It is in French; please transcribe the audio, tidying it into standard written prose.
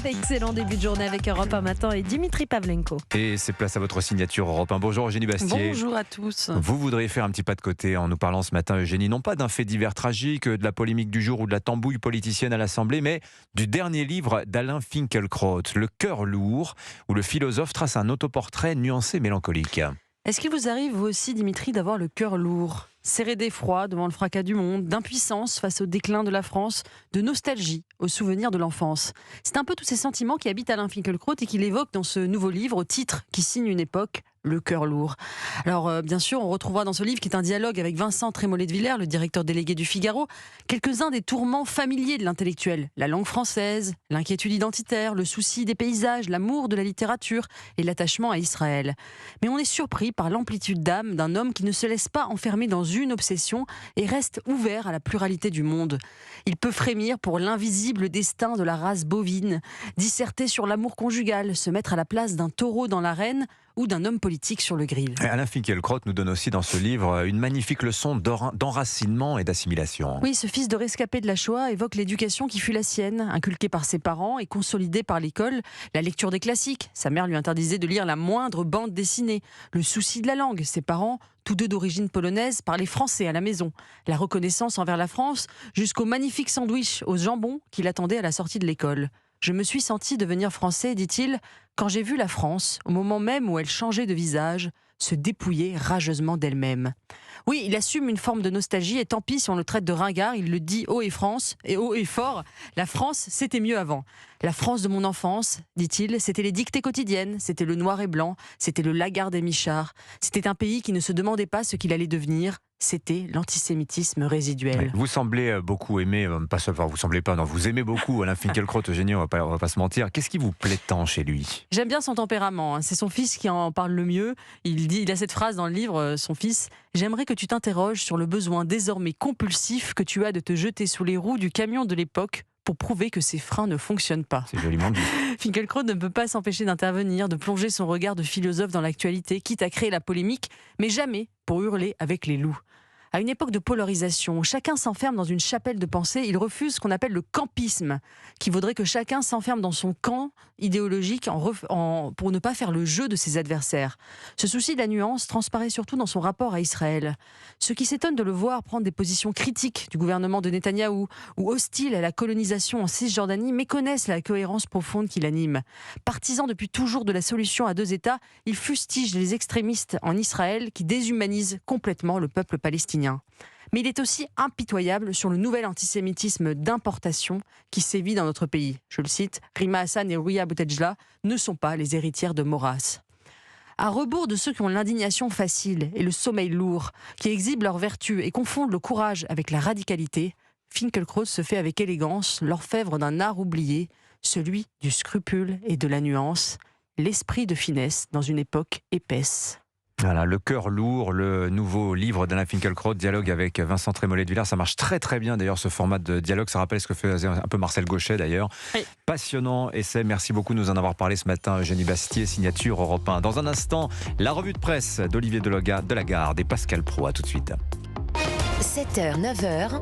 Excellent début de journée avec Europe 1 matin et Dimitri Pavlenko. Et c'est place à votre signature Europe 1. Bonjour Eugénie Bastier. Bonjour à tous. Vous voudriez faire un petit pas de côté en nous parlant ce matin, Eugénie, non pas d'un fait divers tragique, de la polémique du jour ou de la tambouille politicienne à l'Assemblée, mais du dernier livre d'Alain Finkielkraut, Le cœur lourd, où le philosophe trace un autoportrait nuancé mélancolique. Est-ce qu'il vous arrive, vous aussi, Dimitri, d'avoir le cœur lourd, serré d'effroi devant le fracas du monde, d'impuissance face au déclin de la France, de nostalgie aux souvenirs de l'enfance? C'est un peu tous ces sentiments qui habitent Alain Finkielkraut et qu'il évoque dans ce nouveau livre au titre qui signe une époque, Le cœur lourd. Alors, bien sûr, on retrouvera dans ce livre, qui est un dialogue avec Vincent Trémollet de Villers, le directeur délégué du Figaro, quelques-uns des tourments familiers de l'intellectuel. La langue française, l'inquiétude identitaire, le souci des paysages, l'amour de la littérature et l'attachement à Israël. Mais on est surpris par l'amplitude d'âme d'un homme qui ne se laisse pas enfermer dans une obsession et reste ouvert à la pluralité du monde. Il peut frémir pour l'invisible destin de la race bovine, disserter sur l'amour conjugal, se mettre à la place d'un taureau dans l'arène ou d'un homme politique sur le grill. Alain Finkielkraut nous donne aussi dans ce livre une magnifique leçon d'enracinement et d'assimilation. Oui, ce fils de rescapé de la Shoah évoque l'éducation qui fut la sienne, inculquée par ses parents et consolidée par l'école. La lecture des classiques, sa mère lui interdisait de lire la moindre bande dessinée. Le souci de la langue, ses parents, tous deux d'origine polonaise, parlaient français à la maison. La reconnaissance envers la France, jusqu'au magnifique sandwich au jambon qu'il attendait à la sortie de l'école. Je me suis senti devenir français, dit-il, quand j'ai vu la France, au moment même où elle changeait de visage, se dépouiller rageusement d'elle-même. Oui, il assume une forme de nostalgie et tant pis si on le traite de ringard, il le dit haut et haut et fort, la France, c'était mieux avant. La France de mon enfance, dit-il, c'était les dictées quotidiennes, c'était le noir et blanc, c'était le Lagarde et Michard, c'était un pays qui ne se demandait pas ce qu'il allait devenir, c'était l'antisémitisme résiduel. Vous semblez beaucoup aimer, vous semblez pas, non, vous aimez beaucoup Alain Finkielkraut, Eugénie, on va pas se mentir. Qu'est-ce qui vous plaît tant chez lui? J'aime bien son tempérament, c'est son fils qui en parle le mieux. Il a cette phrase dans le livre, son fils: « J'aimerais que tu t'interroges sur le besoin désormais compulsif que tu as de te jeter sous les roues du camion de l'époque pour prouver que ses freins ne fonctionnent pas. » C'est joliment dit. Finkielkraut ne peut pas s'empêcher d'intervenir, de plonger son regard de philosophe dans l'actualité, quitte à créer la polémique, mais jamais pour hurler avec les loups. À une époque de polarisation où chacun s'enferme dans une chapelle de pensée, il refuse ce qu'on appelle le campisme, qui vaudrait que chacun s'enferme dans son camp idéologique pour ne pas faire le jeu de ses adversaires. Ce souci de la nuance transparaît surtout dans son rapport à Israël. Ceux qui s'étonnent de le voir prendre des positions critiques du gouvernement de Netanyahou ou hostiles à la colonisation en Cisjordanie méconnaissent la cohérence profonde qui l'anime. Partisan depuis toujours de la solution à deux États, il fustige les extrémistes en Israël qui déshumanisent complètement le peuple palestinien. Mais il est aussi impitoyable sur le nouvel antisémitisme d'importation qui sévit dans notre pays. Je le cite, Rima Hassan et Rouya Boutejla ne sont pas les héritières de Maurras. À rebours de ceux qui ont l'indignation facile et le sommeil lourd, qui exhibent leurs vertus et confondent le courage avec la radicalité, Finkielkraut se fait avec élégance l'orfèvre d'un art oublié, celui du scrupule et de la nuance, l'esprit de finesse dans une époque épaisse. Voilà, Le cœur lourd, le nouveau livre d'Alain Finkielkraut, dialogue avec Vincent Trémollet de Villers. Ça marche très très bien d'ailleurs, ce format de dialogue. Ça rappelle ce que faisait un peu Marcel Gauchet d'ailleurs. Oui. Passionnant essai. Merci beaucoup de nous en avoir parlé ce matin, Eugénie Bastier, signature Europe 1. Dans un instant, la revue de presse d'Olivier Delagarde et Pascal Praud. À tout de suite. 7h, 9h.